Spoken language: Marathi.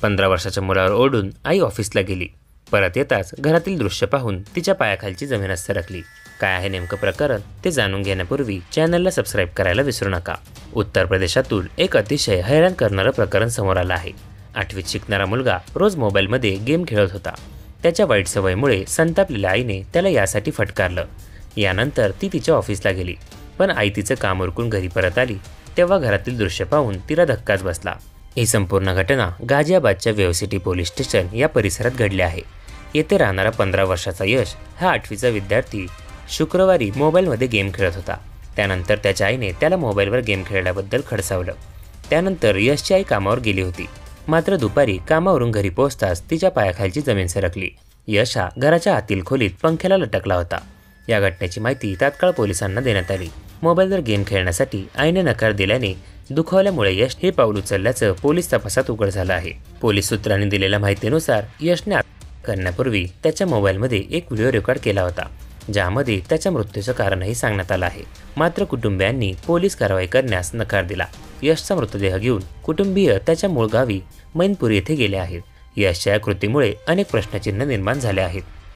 15 वर्षाच्या मुलावर ओढून आई ऑफिसला गेली। परत येताच घरातील दृश्य पाहून तिच्या पायाखालची जमीनच सरकली। काय आहे नेमकं प्रकरण ते जाणून घेण्यापूर्वी चॅनलला सबस्क्राईब करायला विसरू नका। उत्तर प्रदेशातून एक अतिशय हैराण करणारं प्रकरण समोर आलं आहे। 8वीत शिकणारा मुलगा रोज मोबाईलमध्ये गेम खेळत होता। त्याच्या वाईट सवयीमुळे संतापलेल्या आईने त्याला यासाठी फटकारलं। यानंतर ती तिच्या ऑफिसला गेली, पण आई तिचं काम उरकून घरी परत आली तेव्हा घरातील दृश्य पाहून तिला धक्काच बसला। ही संपूर्ण घटना गाझियाबादच्या वेव्हसिटी पोलीस स्टेशन या परिसरात घडली आहे। येथे राहणारा 15 वर्षाचा यश हा 8वीचा विद्यार्थी शुक्रवारी मोबाईलमध्ये गेम खेळत होता। त्यानंतर त्याच्या आईने त्याला मोबाईलवर गेम खेळल्याबद्दल खडसावलं। त्यानंतर यशची आई कामावर गेली होती, मात्र दुपारी कामावरून घरी पोहोचताच तिच्या पायाखालची जमीन सरकली। यश हा घराच्या आतील खोलीत पंख्याला लटकला होता। या घटनेची माहिती तात्काळ पोलिसांना देण्यात आली। मोबाईलवर गेम खेळण्यासाठी आईने नकार दिल्याने दुखावल्यामुळे यश हे पाऊल उचलल्याचं पोलीस तपासात उघड झालं आहे। पोलीस सूत्रांनी दिलेल्या माहितीनुसार यशने करण्यापूर्वी त्याच्या मोबाईलमध्ये एक व्हिडिओ रेकॉर्ड केला होता, ज्यामध्ये त्याच्या मृत्यूचं कारणही सांगण्यात आलं आहे। मात्र कुटुंबियांनी पोलीस कारवाई करण्यास नकार दिला। यशचा मृतदेह घेऊन कुटुंबीय त्याच्या मूळ गावी मैनपुरी येथे गेले आहेत। यशच्या या कृतीमुळे अनेक प्रश्नचिन्ह निर्माण झाले आहेत।